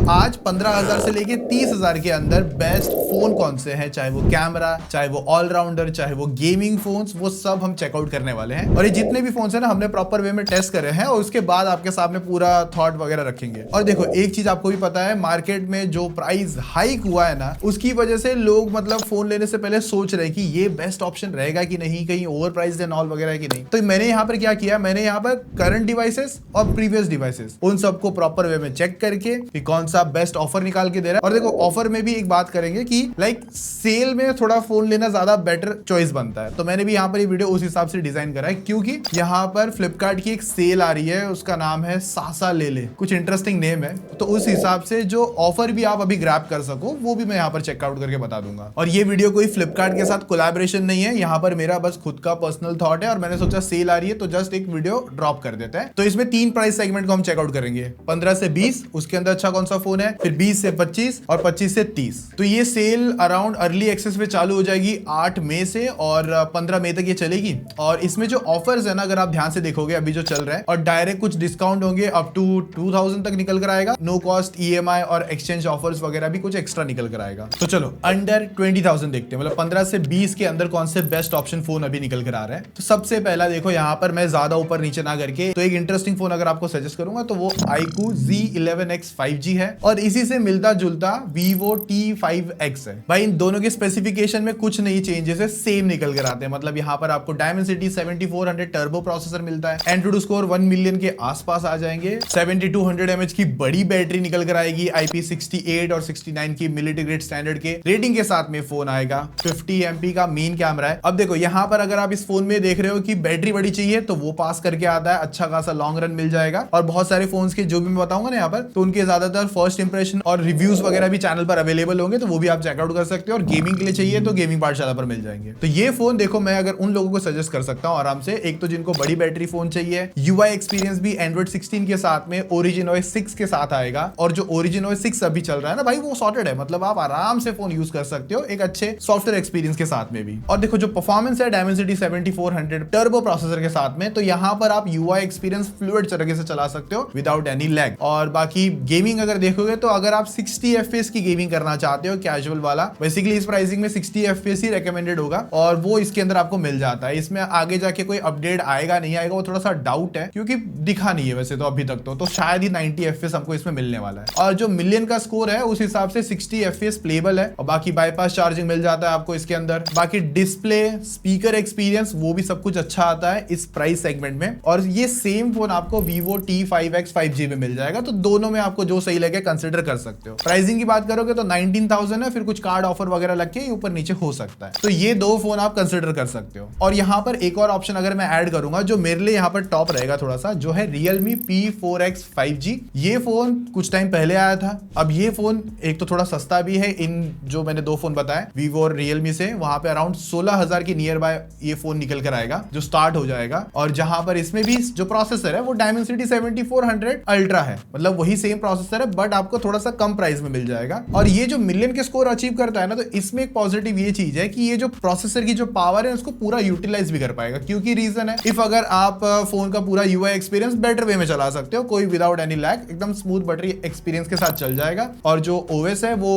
आज 15,000 से लेके 30,000 के अंदर बेस्ट फोन कौन से हैं, चाहे वो कैमरा, चाहे वो ऑलराउंडर, चाहे वो गेमिंग फोन्स, वो सब हम चेकआउट करने वाले हैं। और ये जितने भी फोन्स हैं ना, हमने प्रॉपर वे में टेस्ट करे हैं और उसके बाद आपके सामने पूरा थॉट वगैरह रखेंगे। और देखो एक चीज आपको भी पता है, मार्केट में जो प्राइस हाइक हुआ है ना, उसकी वजह से लोग मतलब फोन लेने से पहले सोच रहे कि ये बेस्ट ऑप्शन रहेगा कि नहीं, कहीं ओवर प्राइस एंड ऑल वगैरह की नहीं। तो मैंने यहाँ पर क्या किया, मैंने यहाँ पर करंट डिवाइसेस और प्रीवियस डिवाइसेस उन सबको प्रॉपर वे में चेक करके कि कौन सा बेस्ट ऑफर निकाल के दे रहा है। और देखो ऑफर में भी एक बात करेंगे कि लाइक सेल में थोड़ा फोन लेना ज्यादा बेटर चॉइस बनता है। तो मैंने भी यहाँ पर ये वीडियो उस हिसाब से डिजाइन करा है, क्योंकि यहाँ पर फ्लिपकार्ट की एक सेल आ रही है, उसका नाम है सासा ले ले, कुछ इंटरेस्टिंग नेम है। तो उस हिसाब से जो ऑफर भी आप अभी ग्रैब कर सको वो भी मैं यहाँ पर चेकआउट करके बता दूंगा। और ये वीडियो कोई फ्लिपकार्ट के साथ कोलैबोरेशन नहीं है, यहाँ पर मेरा बस खुद का पर्सनल थॉट है और मैंने सोचा सेल आ रही है तो जस्ट एक वीडियो ड्रॉप कर देते हैं। तो इसमें 3 प्राइस सेगमेंट को हम चेकआउट करेंगे, 15 से 20, उसके अंदर अच्छा कौन सा फोन है, फिर 20 से 25 और 25 से 30। तो ये सेल अराउंड अर्ली एक्सेस पे चालू हो जाएगी 8 मई से और 15 मई तक ये चलेगी। और इसमें जो ऑफर्स है ना, अगर आप ध्यान से देखोगे अभी जो चल रहा है, और डायरेक्ट कुछ डिस्काउंट होंगे अप टू 2000 तक निकल कर आएगा। नो कॉस्ट EMI और एक्सचेंज ऑफर्स वगैरह भी कुछ एक्स्ट्रा निकल कर आएगा। तो चलो अंडर 20,000 देखते हैं, मतलब 15 से 20 के अंदर कौन से बेस्ट ऑप्शन फोन अभी निकल कर आ रहा है। तो सबसे पहला देखो, यहाँ पर मैं ज्यादा ऊपर नीचे ना करके तो एक इंटरेस्टिंग फोन अगर आपको सजेस्ट करूंगा तो वो iQOO Z11X 5G है और इसी से मिलता जुलता Vivo T5X है। भाई इन दोनों के स्पेसिफिकेशन में कुछ नहीं चेंजेस है, सेम निकल कर आते हैं। मतलब यहाँ पर आपको Dimensity 7400 टर्बो प्रोसेसर मिलता है, एंड्रॉइड स्कोर 1 मिलियन के आसपास आ जाएंगे, 7200 mAh की बड़ी बैटरी निकल कर आएगी, IP68 और 69 की मिलिट्री ग्रेड स्टैंडर्ड के रेटिंग के साथ में फोन आएगा, 50 MP का मेन कैमरा है। अब देखो यहाँ पर अगर आप इस फोन में देख रहे हो कि बैटरी बड़ी चाहिए तो वो पास करके आता है, अच्छा खासा लॉन्ग रन मिल जाएगा। और बहुत सारे फोन्स के जो भी मैं बताऊंगा ना यहाँ पर, तो उनके ज्यादातर फर्स्ट इंप्रेशन और रिव्यूज वगैरह भी चैनल पर अवेलेबल होंगे, तो वो भी आप चेकआउट कर सकते हो। और गेमिंग के लिए चाहिए तो गेमिंग पाठशाला पर मिल जाएंगे। तो ये फोन देखो मैं अगर उन लोगों को सजेस्ट कर सकता हूँ आराम से, एक तो जिनको बड़ी बैटरी फोन चाहिए, UI एक्सपीरियंस भी एंड्रॉइड 16 के साथ में Origin OS 6 के साथ आएगा। और जो Origin OS 6 अभी चल रहा है ना भाई, वो सॉर्टेड है, मतलब आप आराम से फोन यूज कर सकते हो एक अच्छे सॉफ्टवेयर एक्सपीरियंस के साथ में भी। और देखो जो परफॉर्मेंस है Dimensity 7400 टर्बो प्रोसेसर के साथ में, तो यहाँ पर आप UI एक्सपीरियंस फ्लूइड तरीके से चला सकते हो विदाउट एनी लैग। और बाकी गेमिंग अगर देखोगे तो अगर आप 60 FPS की गेमिंग करना चाहते हो कैजुअल वाला, बेसिकली इस प्राइसिंग में 60 FPS ही रेकमेंडेड होगा और वो इसके अंदर आपको मिल जाता है। इसमें आगे जाके कोई अपडेट आएगा नहीं आएगा वो थोड़ा सा डाउट है, क्योंकि दिखा नहीं है वैसे तो अभी तक तो शायद ही 90 FPS हमको इसमें मिलने वाला है। और जो मिलियन का स्कोर है उस हिसाब से 60 FPS प्लेबल है और बाकी बाईपास चार्जिंग मिल जाता है आपको इसके अंदर। बाकी डिस्प्ले, स्पीकर एक्सपीरियंस वो भी सब कुछ अच्छा आता है इस प्राइस सेगमेंट में। और ये सेम फोन आपको Vivo T5X 5G में मिल जाएगा, तो दोनों में आपको जो सही लगे कंसिडर कर सकते हो। प्राइसिंग की बात करोगे तो 19,000 है, फिर कुछ कार्ड ऑफर वगैरह लग के ऊपर नीचे हो सकता है। तो ये दो फोन आप कंसिडर कर सकते हो। और यहाँ पर एक और ऑप्शन अगर मैं ऐड करूंगा जो मेरे लिए यहाँ पर टॉप रहेगा थोड़ा सा, जो है Realme P4X 5G। ये फोन कुछ टाइम पहले आया था। अब ये फोन एक तो थोड़ा सस्ता भी है, इन जो मैंने दो फोन बताए Vivo और Realme से, वहां पे अराउंड 16,000 के नियर बाय ये फोन निकल कर आएगा जो स्टार्ट हो जाएगा। और जहां पर इसमें भी जो प्रोसेसर है वो Dimensity 7400 अल्ट्रा है, मतलब वही सेम प्रोसेसर है बट आपको थोड़ा सा कम प्राइस में मिल जाएगा। और ये जो मिलियन के स्कोर अचीव करता है ना, तो इसमें एक पॉजिटिव ये चीज है कि ये जो प्रोसेसर की जो पावर है उसको पूरा यूटिलाइज भी कर पाएगा, क्योंकि रीजन है इफ अगर आप फोन का पूरा UI एक्सपीरियंस बेटर वे में चला सकते हो, कोई विदाउट एनी लैग एकदम स्मूथ बैटरी एक्सपीरियंस के साथ चल जाएगा। और जो OS है वो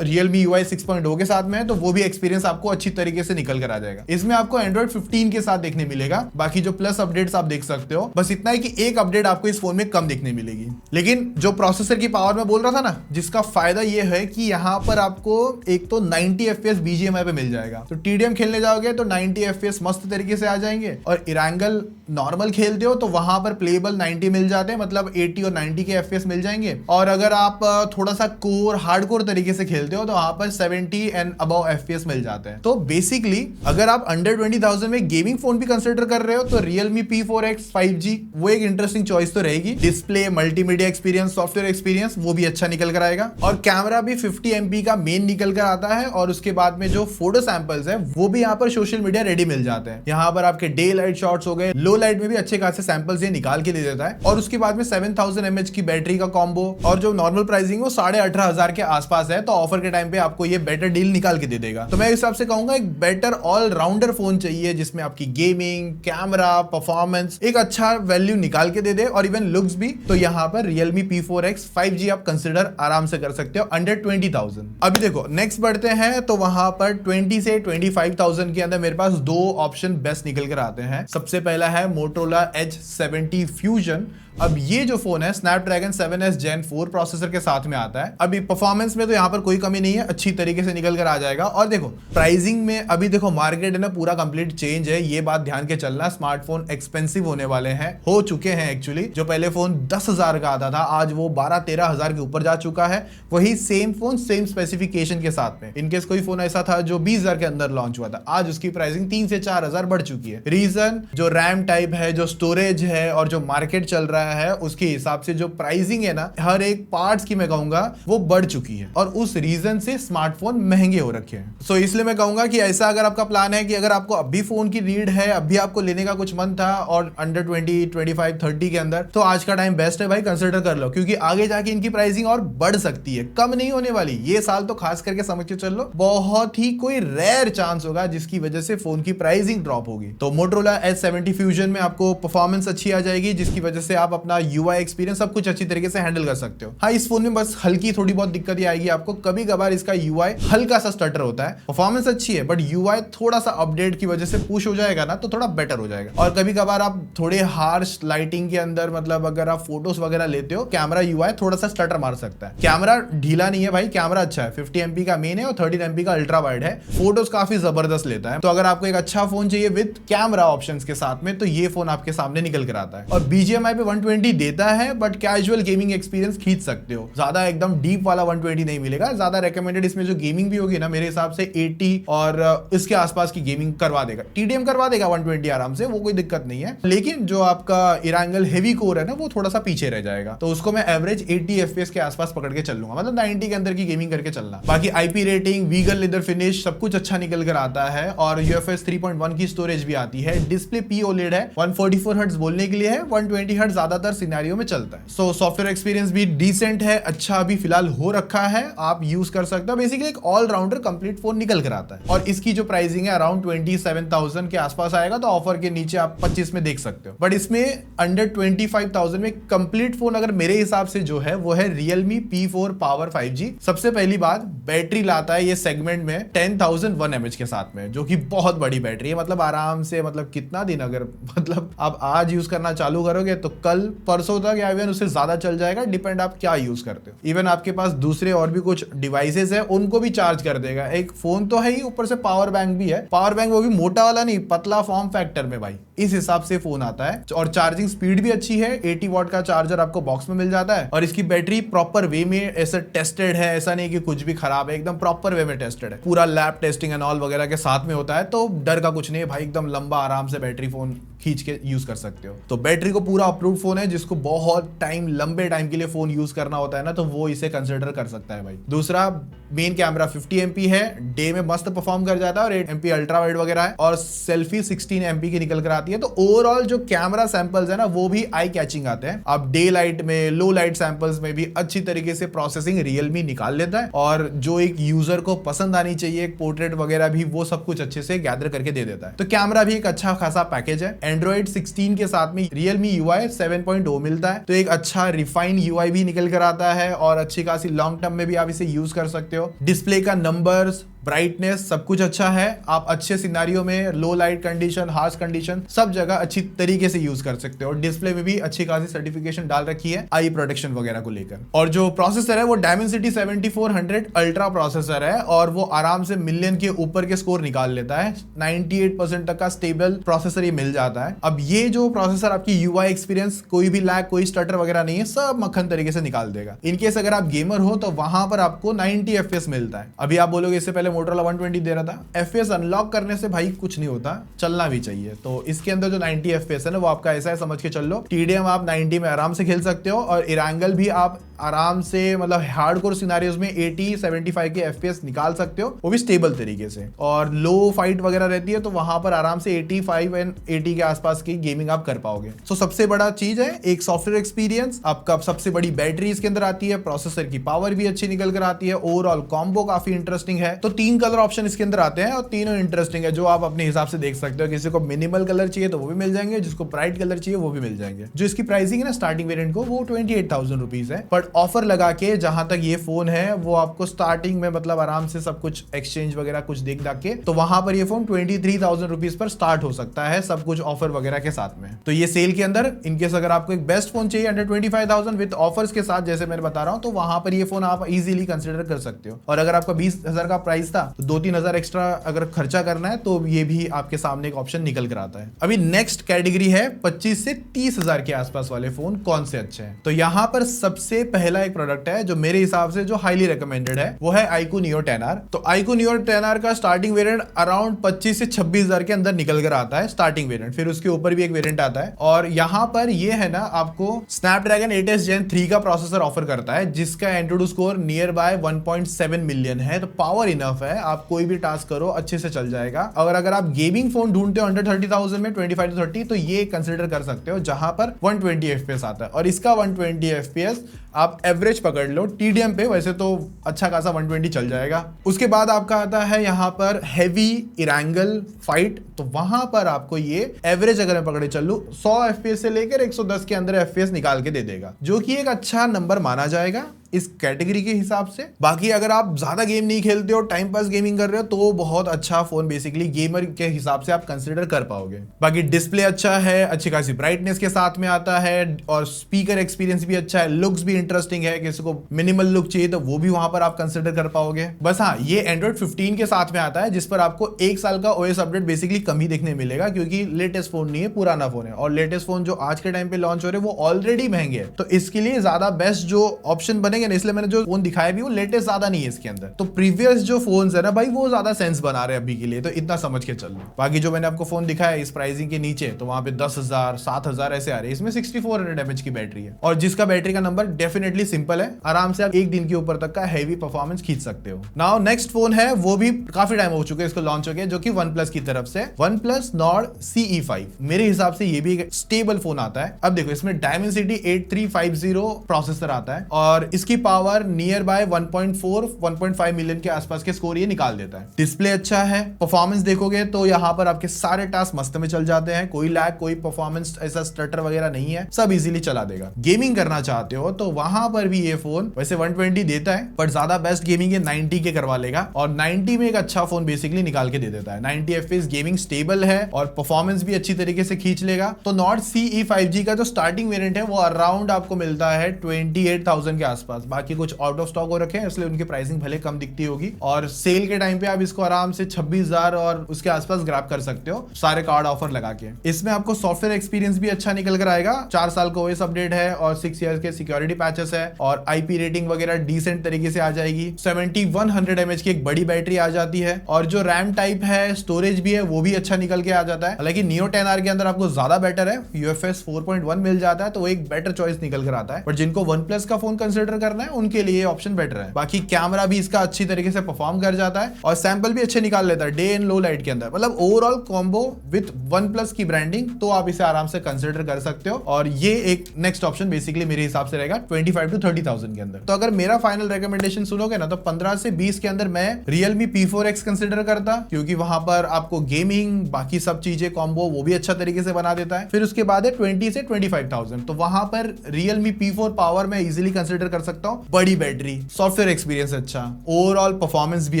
Realme UI 6.0 के साथ में है, तो वो भी एक्सपीरियंस आपको अच्छी तरीके से निकल कर आ जाएगा। इसमें आपको Android 15 के साथ देखने मिलेगा, बाकी जो प्लस अपडेट्स आप देख सकते हो। बस इतना है कि एक अपडेट आपको इस फोन में कम देखने मिलेगी। लेकिन जो प्रोसेसर की पावर में बोल रहा था ना, जिसका फायदा ये है कि यहाँ पर आपको एक तो 90 FPS BGMI पे मिल जाएगा, तो TDM खेलने जाओगे तो 90 FPS मस्त तरीके से आ जाएंगे। और इरेंगल नॉर्मल खेलते हो तो वहां पर प्लेबल 90 मिल जाते हैं, मतलब 80 और 90 के FPS मिल जाएंगे। और अगर आप थोड़ा सा कोर हार्डकोर तरीके से खेलते हो तो वहां पर 70 एंड अबव FPS मिल जाते हैं। तो बेसिकली अगर आप अंडर 20,000 में गेमिंग फोन भी कंसिडर कर रहे हो तो Realme P4X 5G वो एक इंटरेस्टिंग चॉइस तो रहेगी। Display, multimedia experience, software experience वो भी अच्छा निकल कर आएगा। और कैमरा भी 50 MP का मेन निकल कर आता है। और उसके बाद में जो फोटो सैंपल्स है वो भी यहाँ पर सोशल मीडिया रेडी मिल जाते हैं। यहाँ पर आपके डे लाइट शॉट्स हो गए, लो लाइट में भी अच्छे खासे सैंपल्स ये निकाल के दे देता है। और उसके बाद में 7000 mAh की बैटरी का कॉम्बो, और जो नॉर्मल प्राइसिंग वो 18,500 के आसपास है, तो ऑफर के टाइम पे आपको ये बेटर डील निकाल के दे देगा। तो मैं इस हिसाब से कहूंगा एक बेटर ऑलराउंडर फोन चाहिए जिसमें आपकी गेमिंग, कैमरा, परफॉर्मेंस एक अच्छा वैल्यू निकाल के दे दे और इवन लुक्स भी, तो यहाँ पर Realme P4X 5G आप कंसिडर आराम से कर सकते हो अंडर 20,000। अभी देखो नेक्स्ट बढ़ते हैं, तो वहां पर 20 से 25,000 के अंदर मेरे पास दो ऑप्शन बेस्ट निकल कर आते हैं। सबसे पहला है Motorola Edge 70 Fusion। अब ये जो फोन है Snapdragon 7S Gen 4 प्रोसेसर के साथ में आता है। अभी परफॉर्मेंस में तो यहाँ पर कोई कमी नहीं है, अच्छी तरीके से निकल कर आ जाएगा। और देखो प्राइसिंग में अभी देखो मार्केट है ना पूरा कंप्लीट चेंज है, ये बात ध्यान के चलना। स्मार्टफोन एक्सपेंसिव होने वाले हैं, हो चुके हैं एक्चुअली। जो पहले फोन 10,000 का आता था आज वो 12-13,000 के ऊपर जा चुका है। वही सेम फोन सेम स्पेसिफिकेशन के साथ में। इनकेस कोई फोन ऐसा था जो 20,000 के अंदर लॉन्च हुआ था, आज उसकी प्राइसिंग 3 से 4,000 बढ़ चुकी है। रीजन जो रैम टाइप है, जो स्टोरेज है और जो मार्केट चल रहा है उसके हिसाब से जो प्राइसिंग है ना हर एक पार्ट्स की मैं कहूंगा वो बढ़ चुकी है, और उस रीजन से स्मार्टफोन महंगे हो रखे हैं। सो इसलिए मैं कहूंगा कि ऐसा अगर आपका प्लान है कि अगर आपको अभी फोन की नीड है, अभी आपको लेने का कुछ मन था और अंडर 20, 25, 30 के अंदर, तो आज का टाइम बेस्ट है भाई, कंसिडर कर लो। क्योंकि आगे जाके इनकी प्राइसिंग और बढ़ सकती है, कम नहीं होने वाली। ये साल तो खास करके समझ के चल लो, बहुत ही कोई रेयर चांस होगा जिसकी वजह से फोन की प्राइसिंग ड्रॉप होगी। तो Motorola Edge 70 Fusion में आपको परफॉर्मेंस अच्छी आ जाएगी, जिसकी वजह से आप अपना UI एक्सपीरियंस सब कुछ अच्छी तरीके से हैंडल कर सकते हो। हाँ, इस फोन में बस हल्की थोड़ी बहुत दिक्कत ही आएगी आपको, कभी कभार इसका UI हल्का सा स्टटर होता है। परफॉर्मेंस अच्छी है बट UI थोड़ा सा अपडेट की वजह से पुश हो जाएगा ना, तो थोड़ा बेटर हो जाएगा। और कभी कभार आप थोड़े हार्श लाइटिंग के अंदर, मतलब अगर आप फोटोज वगैरह लेते हो, कैमरा UI थोड़ा सा स्टटर मार सकता है। कैमरा ढीला नहीं है भाई, कैमरा अच्छा है, 50 MP का मेन है और 13 MP का अल्ट्रा वाइड है, फोटोज काफी जबरदस्त लेता है। तो अगर आपको एक अच्छा फोन चाहिए विद कैमरा ऑप्शंस के साथ में, तो ये फोन आपके सामने निकल कर आता है। और BGMI पे 120 देता है बट कैजुअल गेमिंग एक्सपीरियंस खींच सकते हो, ज्यादा एकदम डीप वाला 120 नहीं मिलेगा। ज्यादा रेकमेंडेड इसमें जो गेमिंग भी होगी ना, मेरे हिसाब से 80 और इसके आसपास की गेमिंग करवा देगा। TDM करवा देगा 120 आराम से, वो कोई दिक्कत नहीं है। लेकिन जो आपका इरांगल हेवी कोर है ना, वो थोड़ा सा पीछे रह जाएगा, तो उसको मैं एवरेज 80 FPS के आसपास पकड़ के चल लूंगा, मतलब 90 के अंदर की गेमिंग करके चलना। बाकी IP rating, vegan leather finish सब कुछ अच्छा निकल कर आता है। और UFS 3.1 की स्टोरेज भी आती है। डिस्प्ले POLED है, 144 हर्ट्ज बोलने के लिए है, 120 हर्ट्ज ज्यादातर सिनेरियो में चलता है। सो सॉफ्टवेयर एक्सपीरियंस भी डिसेंट है, अच्छा अभी फिलहाल हो रखा है, आप यूज कर सकते हो। बेसिकली एक ऑलराउंडर कंप्लीट फोन निकल कर आता है। और इसकी जो प्राइसिंग है अराउंड 27,000 के आसपास आएगा, तो ऑफर के नीचे आप 25 में देख सकते हो। बट इसमें अंडर 25,000 में कंप्लीट फोन अगर मेरे हिसाब से जो है वो है Realme P4 Power 5G। सबसे पहली बात, बैटरी लाता है ये सेगमेंट में 10,001 mAh के साथ में, जो कि बहुत बड़ी बैटरी है। मतलब आराम से, मतलब कितना दिन, अगर मतलब आप आज यूज करना चालू करोगे तो कल परसों तक या इवन उससे ज्यादा चल जाएगा, डिपेंड आप क्या यूज करते हो। इवन आपके पास दूसरे और भी कुछ डिवाइसेस है, उनको भी चार्ज कर देगा। एक फोन तो है ही, ऊपर से पावर बैंक भी है। पावर बैंक वो भी मोटा वाला नहीं, पतला फॉर्म फैक्टर में भाई, इस हिसाब से फोन आता है। और चार्जिंग स्पीड भी अच्छी है, 80 वॉट का चार्जर आपको बॉक्स में मिल जाता है। और इसकी बैटरी प्रॉपर वे में ऐसा टेस्टेड है, ऐसा नहीं कि कुछ भी खराब है, एकदम प्रॉपर वे में टेस्टेड है। पूरा लैब टेस्टिंग एंड ऑल वगैरह के साथ में होता है, तो डर का कुछ नहीं है भाई, एकदम लंबा आराम से बैटरी फोन खींच के यूज कर सकते हो। तो बैटरी को पूरा अप्रूव्ड फोन है, जिसको बहुत टाइम, लंबे टाइम के लिए फोन यूज करना होता है ना, तो वो इसे कंसिडर कर सकता है भाई। दूसरा, मेन कैमरा 50 MP है, डे में मस्त परफॉर्म कर जाता है, और 8 MP अल्ट्रा वाइड वगैरह है, और सेल्फी 16 MP की निकल कर आती है। तो ओवरऑल जो कैमरा सैंपल्स है ना, वो भी आई कैचिंग आते हैं। आप डे लाइट में, लो लाइट सैंपल्स में भी अच्छी तरीके से प्रोसेसिंग Realme निकाल लेता है, और जो एक यूजर को पसंद आनी चाहिए, एक पोर्ट्रेट वगैरह भी, वो सब कुछ अच्छे से गैदर करके दे देता है। तो कैमरा भी एक अच्छा खासा पैकेज है। Android 16 के साथ में Realme UI 7.0 मिलता है, तो एक अच्छा रिफाइन UI भी निकल कर आता है, और अच्छी खासी लॉन्ग टर्म में भी आप इसे यूज कर सकते हो। डिस्प्ले का नंबर्स, ब्राइटनेस सब कुछ अच्छा है। आप अच्छे सिनेरियो में, लो लाइट कंडीशन, हार्श कंडीशन, सब जगह अच्छी तरीके से यूज कर सकते हो। डिस्प्ले में भी अच्छी खासी सर्टिफिकेशन डाल रखी है आई प्रोटेक्शन वगैरह को लेकर। और जो प्रोसेसर है वो Dimensity 7400 अल्ट्रा प्रोसेसर है, और वो आराम से मिलियन के ऊपर के स्कोर निकाल लेता है। 98% तक का स्टेबल प्रोसेसर ये मिल जाता है। अब ये जो प्रोसेसर आपकी UI एक्सपीरियंस, कोई भी लैग, कोई स्टटर वगैरह नहीं है, सब मक्खन तरीके से निकाल देगा। इनकेस अगर आप गेमर हो तो वहां पर आपको 90 FPS मिलता है। अभी आप बोलोगे इससे पहले Motorola 120 दे रहा था। FPS अनलॉक करने से भाई कुछ नहीं होता, चलना भी चाहिए। तो इसके अंदर जो 90 FPS है ना, वो आपका ऐसा है, समझ के चल लो। TDM आप 90 में आराम से खेल सकते हो, और इरांगल भी आप आराम से, मतलब हार्डकोर सिनेरियोज में 80-75 के FPS निकाल सकते हो, वो भी स्टेबल तरीके से। और लो फाइट वगैरह रहती है तो वहां पर आराम से 85 एंड 80 के आसपास की गेमिंग आप कर पाओगे। तो सबसे बड़ा चीज है एक सॉफ्टवेयर एक्सपीरियंस, आपका सबसे बड़ी बैटरी इसके अंदर आती है, प्रोसेसर की पावर भी अच्छी निकल कर आती है, ओवरऑल कॉम्बो काफी इंटरेस्टिंग है। तो 3 कलर ऑप्शन इसके अंदर आते हैं, और तीनों इंटरेस्टिंग है, जो आप अपने हिसाब से देख सकते हो। किसी को मिनिमल कलर चाहिए तो वो भी मिल जाएंगे, जिसको ब्राइट कलर चाहिए वो भी मिल जाएंगे। जो इसकी प्राइसिंग है ना स्टार्टिंग वेरिएंट को, वो 28,000 रुपीज है। बट ऑफर लगा के जहां तक ये फोन है वो आपको स्टार्टिंग में मतलब आराम से सब कुछ एक्सचेंज वगैरह कुछ देख दाख के, तो वहां पर ये फोन 23,000 रुपीज पर स्टार्ट हो सकता है, सब कुछ ऑफर वगैरह के साथ में। तो ये सेल के अंदर इनकेस अगर आपको एक बेस्ट फोन चाहिए अंडर 25,000 विद ऑफर्स के साथ, जैसे मैंने बता रहा हूं, तो वहां पर ये फोन आप इजीली कंसीडर कर सकते हो। और अगर आपका 20,000 का प्राइस था तो 2-3 हजार एक्स्ट्रा अगर खर्चा करना है तो ये भी आपके सामने एक ऑप्शन निकल कर आता है। अभी नेक्स्ट कैटेगरी है 25 से 30,000 के आसपास वाले फोन कौन से अच्छे हैं। तो यहां पर सबसे पहला एक प्रोडक्ट है जो मेरे हिसाब से जो हाईली रिकमेंडेड है, वो है iQOO Neo 10R। तो iQOO Neo 10R का स्टार्टिंग वेरिएंट अराउंड 25 से 26,000 के अंदर निकल कर आता है स्टार्टिंग वेरिएंट, फिर उसके ऊपर भी एक वेरिएंट आता है। और यहां पर ये है ना, आपको Snapdragon 8s Gen 3 का प्रोसेसर ऑफर करता है जिसका एंट्रोडू स्कोर नियर बाय 1.7 मिलियन है। तो पावर इनफ है, आप कोई भी टास्क करो अच्छे से चल जाएगा। और अगर आप गेमिंग फोन ढूंढते हो अंडर 30,000 में 25 to 30, तो ये कंसिडर कर सकते हो जहां पर 120 FPS आता है। और इसका 120 FPS आप एवरेज पकड़ लो, TDM पे वैसे तो अच्छा खासा 120 चल जाएगा। उसके बाद आपका आता है यहाँ पर हैवी इरेंगल फाइट, तो वहां पर आपको ये एवरेज अगर मैं पकड़े चलूं 100 FPS से लेकर 110 के अंदर FPS निकाल के दे देगा, जो कि एक अच्छा नंबर माना जाएगा इस कैटेगरी के हिसाब से। बाकी अगर आप ज्यादा गेम नहीं खेलते हो, टाइम पास गेमिंग कर रहे हो, तो बहुत अच्छा फोन बेसिकली गेमर के हिसाब से आप कंसीडर कर पाओगे। बाकी डिस्प्ले अच्छा है, अच्छी खासी ब्राइटनेस के साथ में आता है, और स्पीकर एक्सपीरियंस भी अच्छा है, लुक्स भी इंटरेस्टिंग है, किसी को मिनिमल लुक चाहिए तो वो भी वहां पर आप कंसीडर कर पाओगे। बस हाँ, ये एंड्रॉइड 15 के साथ में आता है जिस पर आपको 1 साल का OS अपडेट बेसिकली कम ही देखने मिलेगा, क्योंकि लेटेस्ट फोन नहीं है, पुराना फोन है। और लेटेस्ट फोन जो आज के टाइम पे लॉन्च हो रहे हैं वो ऑलरेडी महंगे हैं, तो इसके लिए ज्यादा बेस्ट जो ऑप्शन बनेंगे ना, इसलिए मैंने जो फोन दिखाया भी वो लेटेस्ट ज्यादा नहीं है इसके अंदर। तो प्रीवियस जो फोन्स है ना भाई, वो ज्यादा सेंस बना रहे हैं अभी के लिए, तो इतना समझ के चल लो। बाकी जो मैंने आपको फोन दिखाया इस प्राइसिंग के नीचे, तो वहां पे 10,000 7,000 ऐसे आ रहे हैं। इसमें 6400 mAh की बैटरी है, और जिसका बैटरी का नंबर डेफिनेटली सिंपल है, आराम से आप एक दिन के ऊपर तक का हैवी परफॉर्मेंस खींच सकते हो। नाउ नेक्स्ट फोन है, वो भी काफी टाइम हो चुका है इसको लॉन्च हो गया, जो कि OnePlus की तरफ से OnePlus Nord CE5। मेरे हिसाब से ये भी एक स्टेबल फोन आता है। अब देखो, इसमें Dimensity 8350 प्रोसेसर आता है, और इसकी पावर नियर बाय 1.5 मिलियन के आसपास के स्कोर ये निकाल देता है। डिस्प्ले अच्छा है, परफॉर्मेंस देखोगे तो यहाँ पर आपके सारे टास्क मस्त में चल जाते हैं, कोई लैग, कोई परफॉर्मेंस ऐसा स्टटर वगैरह नहीं है, सब इजीली चला देगा। गेमिंग करना चाहते हो तो वहां पर भी ये फोन वैसे 120 देता है, बट ज्यादा बेस्ट गेमिंग ये 90 के करवा लेगा, और 90 में एक अच्छा फोन बेसिकली निकाल के दे देता है। 90 FPS गेमिंग स्टेबल है, और परफॉर्मेंस भी अच्छी तरीके से खींच लेगा। तो Nord CE5G का जो स्टार्टिंग वेरिएंट है वो अराउंड आपको मिलता है 28,000 के आसपास। बाकी कुछ आउट ऑफ स्टॉक हो रखे हैं, इसलिए उनकी प्राइसिंग भले कम दिखती होगी, और सेल के टाइम पे आप इसको आराम से 26,000 और उसके आसपास ग्रैब कर सकते हो सारे कार्ड ऑफर लगा के। इसमें आपको सॉफ्टवेयर एक्सपीरियंस भी अच्छा निकल कर आएगा, 4 साल का OS अपडेट है, और 6 ईयर्स के सिक्योरिटी पैचेस है, और IP रेटिंग वगैरह डिसेंट तरीके से आ जाएगी। 7100 mAh की एक बड़ी बैटरी आ जाती है, और जो रैम टाइप है, स्टोरेज भी है, वो भी अच्छा निकल के आ जाता है। हालांकि Neo 10R के अंदर आपको ज्यादा बेटर है, UFS 4.1 मिल जाता है, तो वो एक बेटर चॉइस निकल कर आता है। पर जिनको OnePlus का फोन कंसिडर करना है उनके लिए ऑप्शन बेटर है। बाकी कैमरा भी इसका अच्छी तरीके से परफॉर्म कर जाता है, और सैंपल भी अच्छे निकाल लेता है डे एंड लो लाइट के अंदर। मतलब ओवरऑल कॉम्बो विद OnePlus की ब्रांडिंग, तो आप इसे आराम से कंसिडर कर सकते हो। और ये एक नेक्स्ट ऑप्शन बेसिकली मेरे हिसाब से रहेगा 25 to 30,000 के अंदर। तो अगर मेरा फाइनल रिकमेंडेशन सुनोगे ना, तो 15 से 20 के अंदर मैं Realme P4X कंसिडर करता, क्योंकि वहां पर आपको गेमिंग बाकी सब चीजें कॉम्बो वो भी अच्छा तरीके से बना देता है। फिर उसके बाद है 20 से 25,000, तो वहां पर Realme P4 पावर मैं इजीली कंसिडर कर सकता हूं। बड़ी बैटरी, सॉफ्टवेयर एक्सपीरियंस अच्छा, ओवरऑल परफॉर्मेंस भी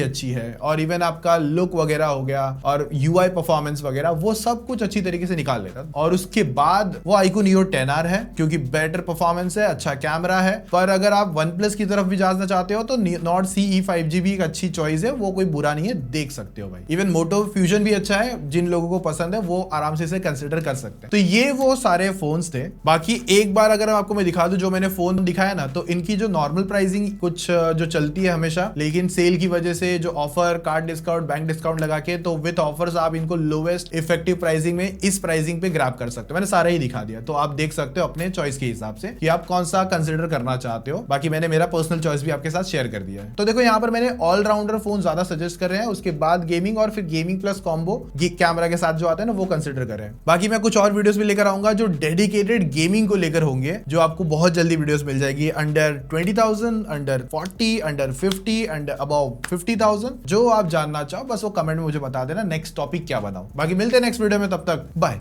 अच्छी है, और इवन आपका लुक वगैरह हो गया और UI परफॉर्मेंस वगैरह वो सब कुछ अच्छी तरीके से निकाल लेता। और उसके बाद वो iQOO Neo 10R है, क्योंकि बेटर परफॉर्मेंस है, अच्छा कैमरा है। पर अगर आप OnePlus की तरफ भी जाना चाहते हो तो Nord CE5G भी एक अच्छी चॉइस है, वो कोई बुरा नहीं है, देख सकते हो भाई। इवन Moto Fusion भी अच्छा है, जिन लोगों को पसंद है वो आराम से इसे कंसिडर कर सकते हैं। तो ये वो सारे फोन्स थे। बाकी एक बार अगर आपको मैं दिखा दूं, जो मैंने फोन दिखाया ना, तो इनकी जो नॉर्मल प्राइसिंग कुछ जो चलती है हमेशा, लेकिन सेल की वजह से जो offer, card discount, bank discount लगा के, तो विद ऑफर्स आप इनको लोवेस्ट इफेक्टिव प्राइसिंग में इस प्राइसिंग पे ग्रैब कर सकते हो। मैंने सारा ही दिखा दिया, तो आप देख सकते हो अपने चॉइस के हिसाब से कि आप कौन सा कंसिडर करना चाहते हो। बाकी मैंने मेरा पर्सनल चॉइस भी आपके साथ शेयर कर दिया है। तो देखो यहाँ पर मैंने ऑलराउंडर फोन ज्यादा सजेस्ट कर रहे हैं, उसके बाद गेमिंग, और फिर गेमिंग प्लस कॉम्बो कैमरा के साथ जो आता है ना, वो कंसिडर कर रहे हैं। बाकी मैं कुछ और वीडियोस भी लेकर आऊंगा जो डेडिकेटेड गेमिंग को लेकर होंगे, जो आपको बहुत जल्दी वीडियोस मिल जाएगी under 20,000, under 40, under 50 and above 50,000। जो आप जानना चाहो बस वो कमेंट में मुझे बता देना नेक्स्ट टॉपिक क्या बनाऊं। बाकी मिलते हैं नेक्स्ट वीडियो में, तब तक बाय।